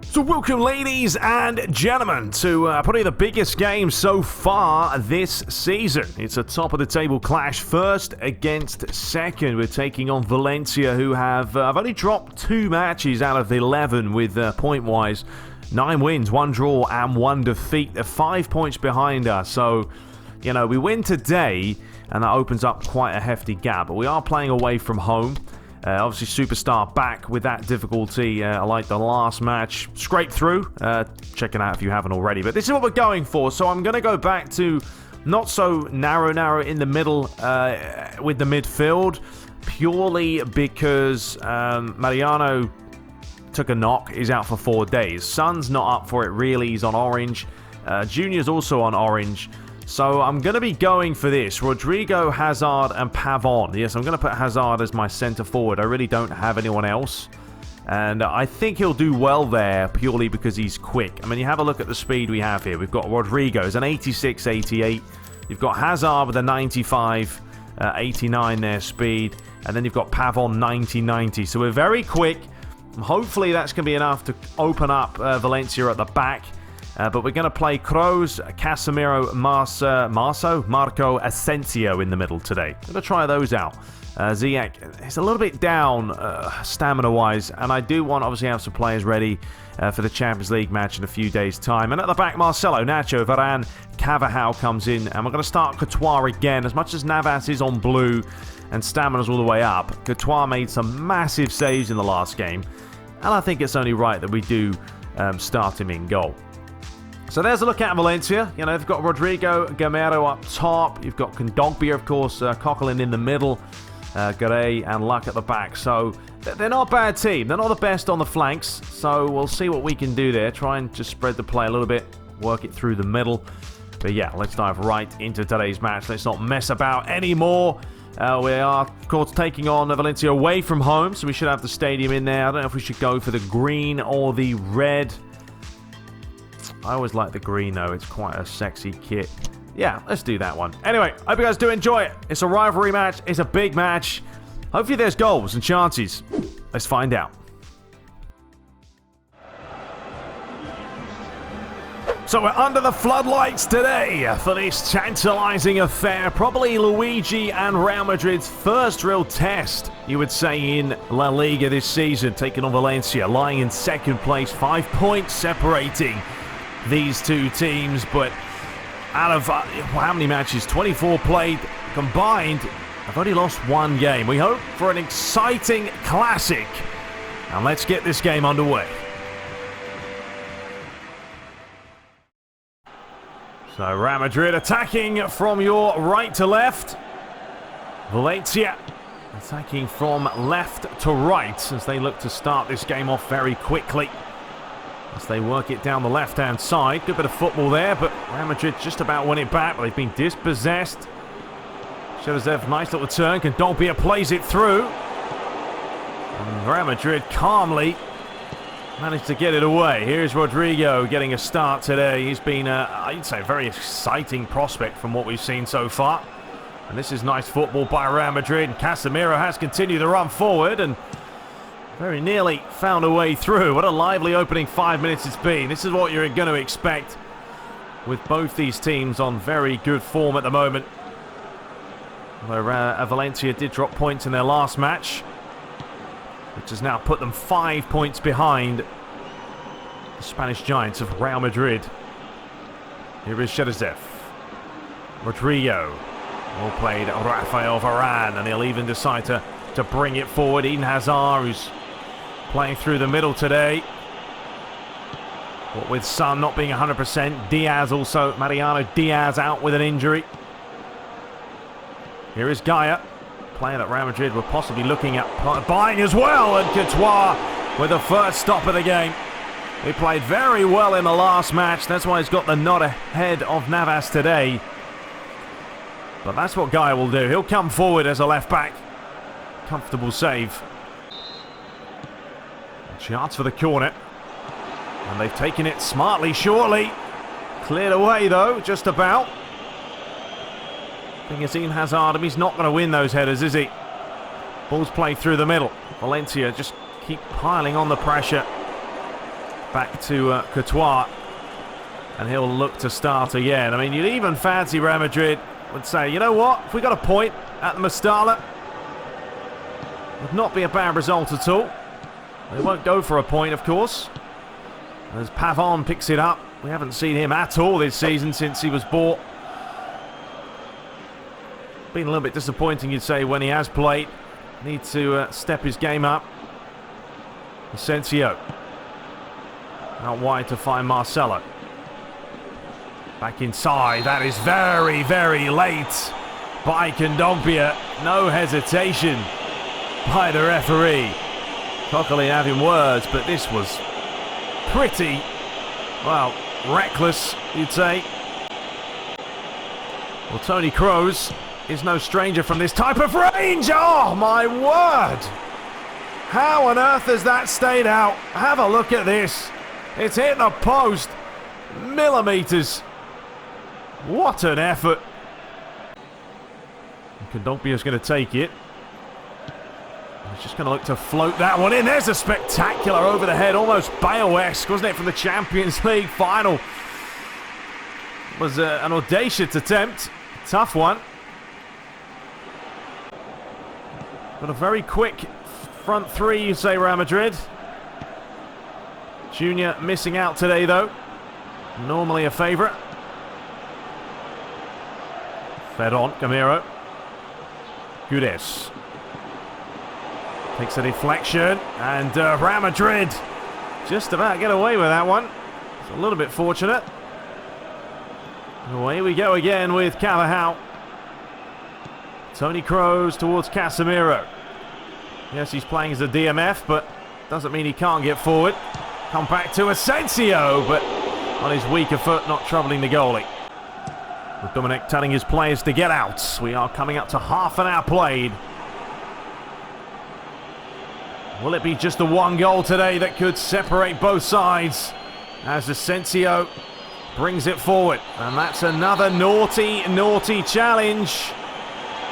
So welcome, ladies and gentlemen, to probably the biggest game so far this season. It's a top-of-the-table clash, first against second. We're taking on Valencia, who have only dropped 2 matches out of 11 with point-wise 9 wins, 1 draw, and 1 defeat. They're 5 points behind us, so, you know, we win today, and that opens up quite a hefty gap. But we are playing away from home. Obviously, Superstar back with that difficulty, like the last match. Scrape through. Check it out if you haven't already. But this is what we're going for. So I'm going to go back to not so narrow in the middle with the midfield. Purely because Mariano took a knock. He's out for 4 days. Son's not up for it, really. He's on orange. Junior's also on orange. So I'm going to be going for this. Rodrigo, Hazard, and Pavon. Yes, I'm going to put Hazard as my centre forward. I really don't have anyone else. And I think he'll do well there purely because he's quick. I mean, you have a look at the speed we have here. We've got Rodrigo as an 86-88. You've got Hazard with a 95-89 their speed. And then you've got Pavon 90-90. So we're very quick. Hopefully that's going to be enough to open up Valencia at the back. But we're going to play Kroos, Casemiro, Marco Asensio in the middle today. Going to try those out. Ziyech is a little bit down stamina-wise, and I do want obviously have some players ready for the Champions League match in a few days' time. And at the back, Marcelo, Nacho, Varane, Cavajal comes in, and we're going to start Courtois again. As much as Navas is on blue and stamina's all the way up, Courtois made some massive saves in the last game, and I think it's only right that we do start him in goal. So there's a look at Valencia. You know, they've got Rodrigo, Gamero up top. You've got Kondogbia, of course, Coquelin in the middle, Garay and Luck at the back. So they're not a bad team. They're not the best on the flanks. So we'll see what we can do there. Try and just spread the play a little bit, work it through the middle. But yeah, let's dive right into today's match. Let's not mess about anymore. We are, of course, taking on Valencia away from home, so we should have the stadium in there. I don't know if we should go for the green or the red. I always like the green, though. It's quite a sexy kit. Yeah, let's do that one. Anyway, hope you guys do enjoy it. It's a rivalry match. It's a big match. Hopefully there's goals and chances. Let's find out. So we're under the floodlights today for this tantalizing affair. Probably Luigi and Real Madrid's first real test, you would say, in La Liga this season. Taking on Valencia, lying in second place. 5 points separating these two teams, but out of how many matches? 24 played combined. I've only lost 1 game. We hope for an exciting classic, and let's get this game underway. So Real Madrid attacking from your right to left. Valencia attacking from left to right as they look to start this game off very quickly. As they work it down the left-hand side. Good bit of football there, but Real Madrid just about won it back, but they've been dispossessed. Sherezev, nice little turn. Kondogbia plays it through. And Real Madrid calmly managed to get it away. Here's Rodrigo getting a start today. He's been, I'd say, a very exciting prospect from what we've seen so far. And this is nice football by Real Madrid. Casemiro has continued to run forward and very nearly found a way through. What a lively opening 5 minutes it's been. This is what you're going to expect with both these teams on very good form at the moment. Where Valencia did drop points in their last match, which has now put them 5 points behind the Spanish giants of Real Madrid. Here is Sherezev. Rodrigo. Well played, Rafael Varane, and they'll even decide to bring it forward. Eden Hazard, who's playing through the middle today. But with Son not being 100%. Diaz also, Mariano Diaz out with an injury. Here is Gaia, player that Real Madrid were possibly looking at buying as well. And Courtois with the first stop of the game. He played very well in the last match. That's why he's got the nod ahead of Navas today. But that's what Gaia will do. He'll come forward as a left back. Comfortable save. Chance for the corner. And they've taken it smartly, shortly. Cleared away, though, just about. Thing is, Eden Hazard, he's not going to win those headers, is he? Ball's played through the middle. Valencia just keep piling on the pressure. Back to Courtois. And he'll look to start again. I mean, you'd even fancy Real Madrid would say, you know what? If we got a point at the Mestalla, would not be a bad result at all. They won't go for a point, of course. As Pavon picks it up. We haven't seen him at all this season since he was bought. Been a little bit disappointing, you'd say, when he has played. Needs to step his game up. Asensio. Out wide to find Marcelo. Back inside. That is very, very late by Kondogbia. No hesitation by the referee. Coquelin having words, but this was pretty, well, reckless, you'd say. Well, Toni Kroos is no stranger from this type of range. Oh, my word. How on earth has that stayed out? Have a look at this. It's hit the post. Millimeters. What an effort. Kondogbia's going to take it. He's just going to look to float that one in. There's a spectacular over the head, almost Bale-esque, wasn't it, from the Champions League final. It was an audacious attempt. Tough one. But a very quick front three, you say, Real Madrid. Junior missing out today, though. Normally a favourite. Fed on, Gamero. Gudes. Takes a deflection, and Real Madrid just about get away with that one. It's a little bit fortunate. Away we go again with Carvajal. Toni Kroos towards Casemiro. Yes, he's playing as a DMF, but doesn't mean he can't get forward. Come back to Asensio, but on his weaker foot, not troubling the goalie. With Dominic telling his players to get out. We are coming up to half an hour played. Will it be just the one goal today that could separate both sides? As Asensio brings it forward. And that's another naughty, naughty challenge.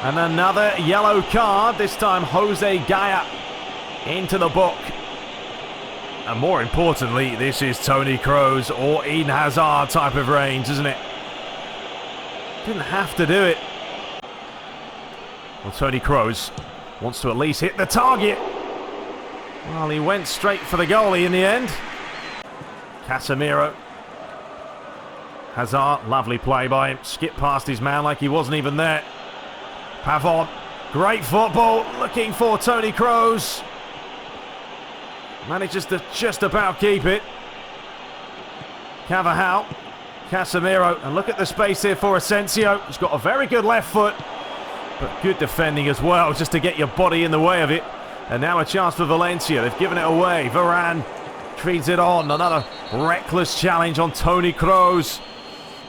And another yellow card. This time Jose Gaya into the book. And more importantly, this is Toni Kroos or Eden Hazard type of range, isn't it? Didn't have to do it. Well, Toni Kroos wants to at least hit the target. Well, he went straight for the goalie in the end. Casemiro. Hazard, lovely play by him. Skipped past his man like he wasn't even there. Pavon, great football. Looking for Toni Kroos. Manages to just about keep it. Carvajal. Casemiro. And look at the space here for Asensio. He's got a very good left foot. But good defending as well, just to get your body in the way of it. And now a chance for Valencia. They've given it away. Varane treats it on. Another reckless challenge on Toni Kroos.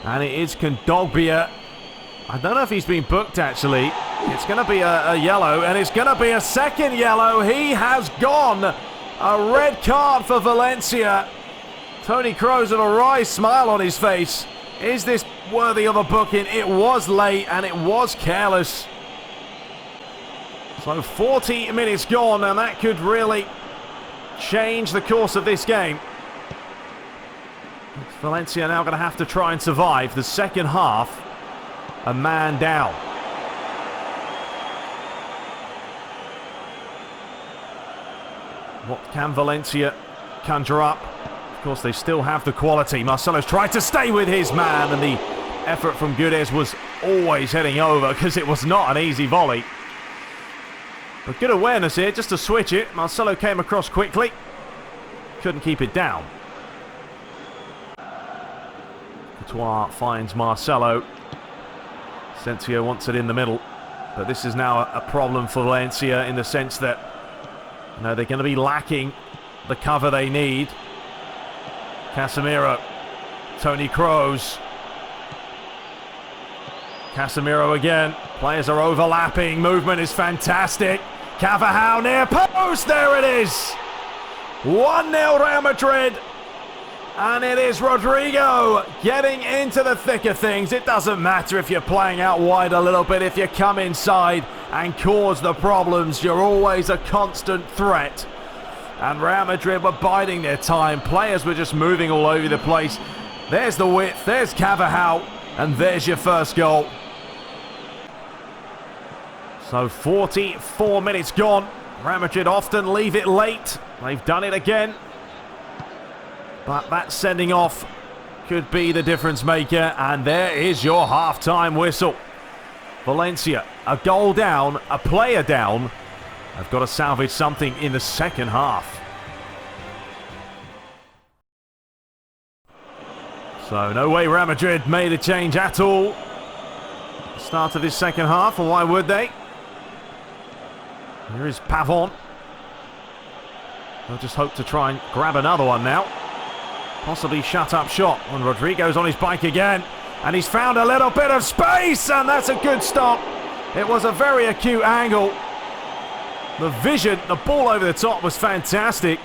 And it is Kondogbia. I don't know if he's been booked, actually. It's going to be a yellow, and it's going to be a second yellow. He has gone. A red card for Valencia. Toni Kroos with a wry smile on his face. Is this worthy of a booking? It was late, and it was careless. So 40 minutes gone, and that could really change the course of this game. Valencia now going to have to try and survive the second half. A man down. What can Valencia conjure up? Of course, they still have the quality. Marcelo's tried to stay with his man, and the effort from Gudes was always heading over because it was not an easy volley. But good awareness here, just to switch it. Marcelo came across quickly. Couldn't keep it down. Courtois finds Marcelo. Asensio wants it in the middle. But this is now a problem for Valencia in the sense that, you know, they're going to be lacking the cover they need. Casemiro. Toni Kroos. Casemiro again. Players are overlapping. Movement is fantastic. Carvajal near post. There it is. 1-0 Real Madrid. And it is Rodrigo getting into the thick of things. It doesn't matter if you're playing out wide a little bit. If you come inside and cause the problems, you're always a constant threat. And Real Madrid were biding their time. Players were just moving all over the place. There's the width, there's Carvajal, and there's your first goal. So 44 minutes gone. Real Madrid often leave it late. They've done it again. But that sending off could be the difference maker. And there is your half-time whistle. Valencia, a goal down, a player down. They've got to salvage something in the second half. So no way Real Madrid made a change at all. Start of this second half, and why would they? Here is Pavon. They'll just hope to try and grab another one now. Possibly shut up shot. And Rodrigo's on his bike again. And he's found a little bit of space, and that's a good stop. It was a very acute angle. The vision, the ball over the top was fantastic.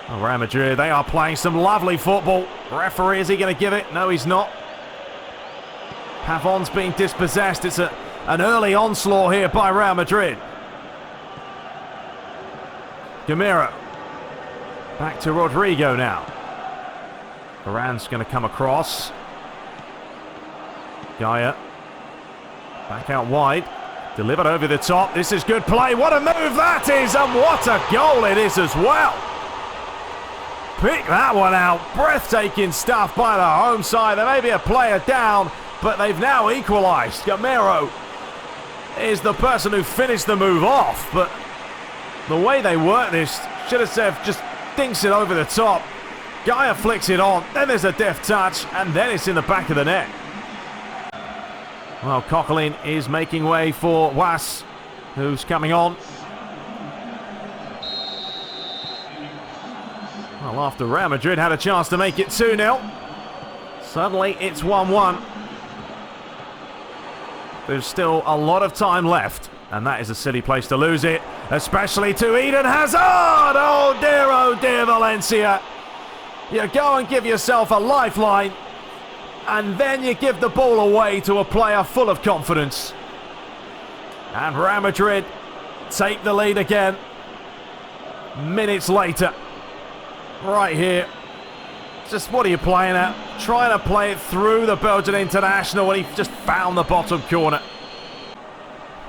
Oh, Real Madrid, they are playing some lovely football. Referee, is he going to give it? No, he's not. Pavon's being dispossessed. It's an early onslaught here by Real Madrid. Gamero. Back to Rodrigo now. Varane's going to come across. Gaia. Back out wide. Delivered over the top. This is good play. What a move that is, and what a goal it is as well. Pick that one out. Breathtaking stuff by the home side. There may be a player down, but they've now equalised. Gamero is the person who finished the move off, but the way they work this, Shirasev just dinks it over the top. Gaia flicks it on, then there's a deft touch, and then it's in the back of the net. Well, Coquelin is making way for Was, who's coming on. Well, after Real Madrid had a chance to make it 2-0, suddenly it's 1-1. There's still a lot of time left, and that is a silly place to lose it, especially to Eden Hazard. Oh dear, Valencia. You go and give yourself a lifeline, and then you give the ball away to a player full of confidence. And Real Madrid take the lead again. Minutes later. Right here. Just what are you playing at? Trying to play it through the Belgian international, and he just found the bottom corner.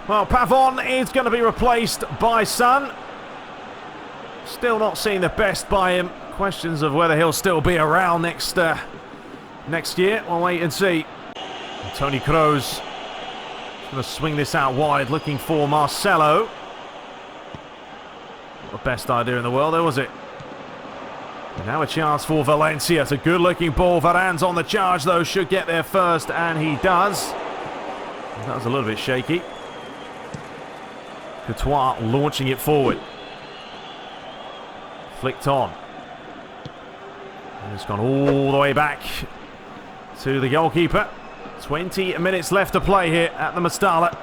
Well, Pavon is going to be replaced by Son. Still not seeing the best by him. Questions of whether he'll still be around next year. We'll wait and see. And Toni Kroos going to swing this out wide, looking for Marcelo. Not the best idea in the world, though, was it? And now a chance for Valencia. It's a good-looking ball. Varane's on the charge, though. Should get there first, and he does. That was a little bit shaky. Courtois launching it forward. Flicked on. And it's gone all the way back to the goalkeeper. 20 minutes left to play here at the Mestalla.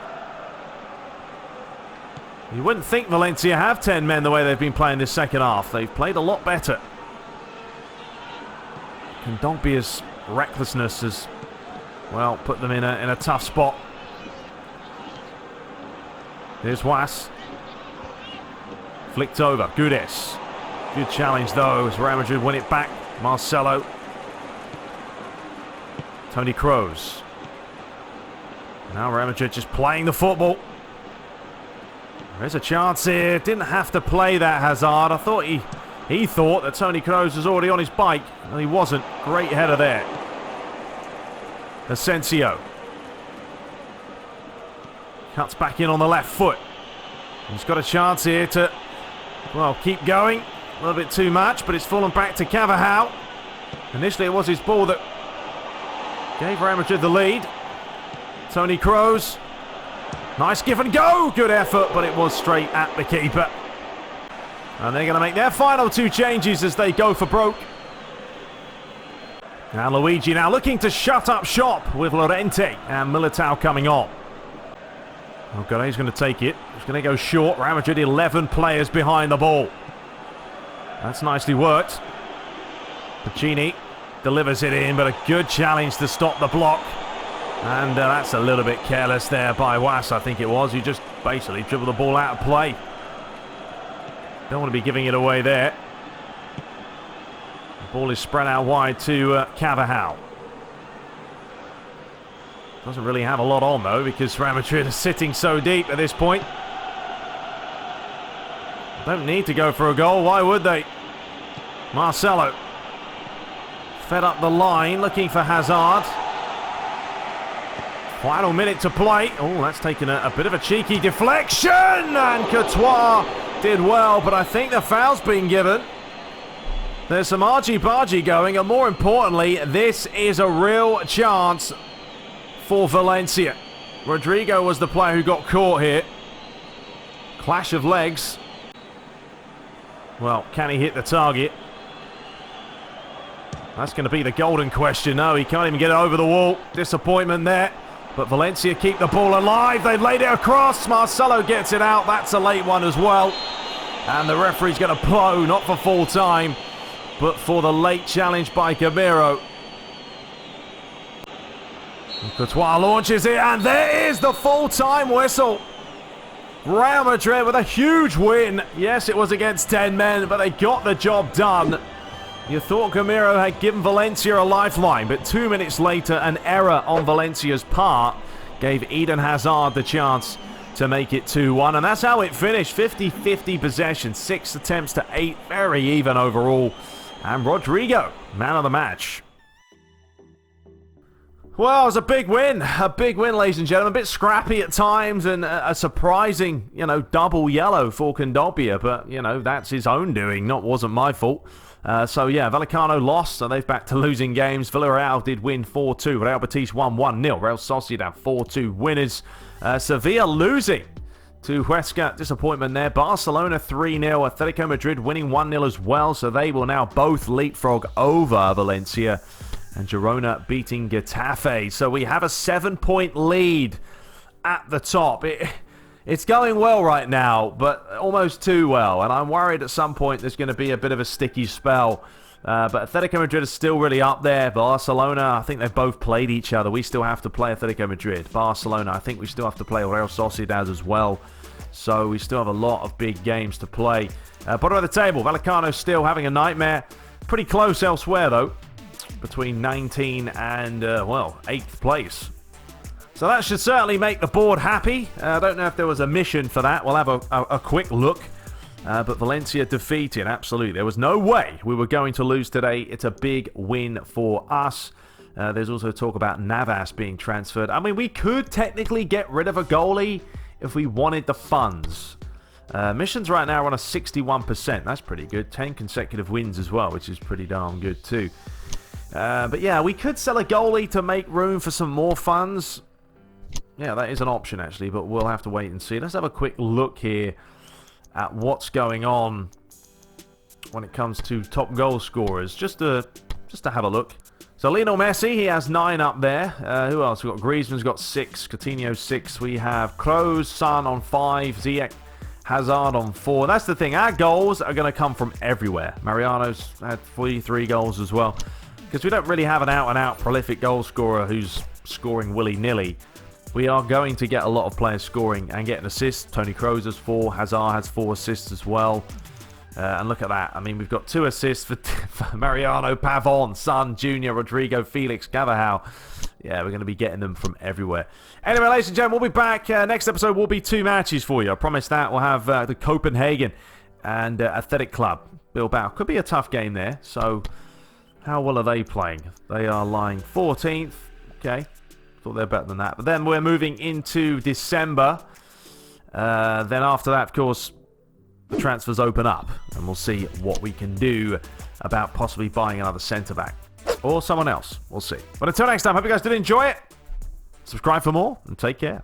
You wouldn't think Valencia have 10 men the way they've been playing this second half. They've played a lot better. Kondogbia's recklessness has, well, put them in a tough spot. Here's Was. Flicked over. Gudes. Good challenge, though, as Real Madrid win it back. Marcelo. Toni Kroos. Now Real Madrid just playing the football. There's a chance here. Didn't have to play that, Hazard. I thought he thought that Toni Kroos was already on his bike, and he wasn't. Great header there. Asensio. Cuts back in on the left foot. He's got a chance here to, well, keep going. A little bit too much, but it's fallen back to Carvajal. Initially, it was his ball that gave Real Madrid the lead. Toni Kroos. Nice give and go. Good effort, but it was straight at the keeper. And they're going to make their final two changes as they go for broke. Now Luigi now looking to shut up shop with Llorente and Militao coming on. Okay, he's going to take it. He's going to go short. Real Madrid 11 players behind the ball. That's nicely worked. Pacini delivers it in, but a good challenge to stop the block. And that's a little bit careless there by Was, I think it was. He just basically dribbled the ball out of play. Don't want to be giving it away there. The ball is spread out wide to Carvajal. Doesn't really have a lot on, though, because Real Madrid is sitting so deep at this point. Don't need to go for a goal. Why would they? Marcelo. Fed up the line, looking for Hazard. Final minute to play. Oh, that's taken a bit of a cheeky deflection. And Courtois did well, but I think the foul's been given. There's some argy-bargy going, and more importantly, this is a real chance for Valencia. Rodrigo was the player who got caught here. Clash of legs. Well, can he hit the target? That's going to be the golden question. No, he can't even get it over the wall. Disappointment there. But Valencia keep the ball alive. They've laid it across. Marcelo gets it out. That's a late one as well. And the referee's going to blow, not for full time, but for the late challenge by Gamero. Courtois launches it, and there is the full-time whistle. Real Madrid with a huge win. Yes, it was against 10 men, but they got the job done. You thought Gamero had given Valencia a lifeline, but 2 minutes later, an error on Valencia's part gave Eden Hazard the chance to make it 2-1. And that's how it finished. 50-50 possession, 6 attempts to 8. Very even overall. And Rodrigo, man of the match. Well, it was a big win, ladies and gentlemen. A bit scrappy at times and a surprising, double yellow for Kondogbia. But, that's his own doing, wasn't my fault. So, yeah, Vallecano lost, so they've back to losing games. Villarreal did win 4-2. Real Betis won 1-0. Real Sociedad 4-2 winners. Sevilla losing to Huesca. Disappointment there. Barcelona 3-0. Atletico Madrid winning 1-0 as well, so they will now both leapfrog over Valencia. And Girona beating Getafe. So we have a 7-point lead at the top. It's going well right now, but almost too well. And I'm worried at some point there's going to be a bit of a sticky spell. But Atletico Madrid is still really up there. Barcelona, I think they've both played each other. We still have to play Atletico Madrid. Barcelona, I think we still have to play Real Sociedad as well. So we still have a lot of big games to play. Bottom of the table, Vallecano still having a nightmare. Pretty close elsewhere, though. Between 19 and, 8th place. So that should certainly make the board happy. I don't know if there was a mission for that. We'll have a quick look. But Valencia defeated, absolutely. There was no way we were going to lose today. It's a big win for us. There's also talk about Navas being transferred. I mean, we could technically get rid of a goalie if we wanted the funds. Missions right now are on a 61%. That's pretty good. 10 consecutive wins as well, which is pretty darn good too. But yeah, we could sell a goalie to make room for some more funds. Yeah, that is an option actually, but we'll have to wait and see. Let's have a quick look here at what's going on when it comes to top goal scorers. Just to have a look. So Lionel Messi, he has 9 up there. Who else? We've got Griezmann's got 6, Coutinho 6. We have Kroos, Son on 5, Ziyech, Hazard on 4. That's the thing. Our goals are going to come from everywhere. Mariano's had 43 goals as well. Because we don't really have an out-and-out prolific goal scorer who's scoring willy-nilly. We are going to get a lot of players scoring and getting assists. Toni Kroos has 4. Hazard has 4 assists as well. And look at that. I mean, we've got 2 assists for Mariano, Pavon, Son, Junior, Rodrigo, Felix, Carvajal. Yeah, we're going to be getting them from everywhere. Anyway, ladies and gentlemen, we'll be back. Next episode will be 2 matches for you. I promise that. We'll have the Copenhagen and Athletic Club Bilbao. Could be a tough game there. So how well are they playing? They are lying 14th. Okay. Thought they're better than that. But then we're moving into December. Then after that, of course, the transfers open up. And we'll see what we can do about possibly buying another centre-back. Or someone else. We'll see. But until next time, hope you guys did enjoy it. Subscribe for more and take care.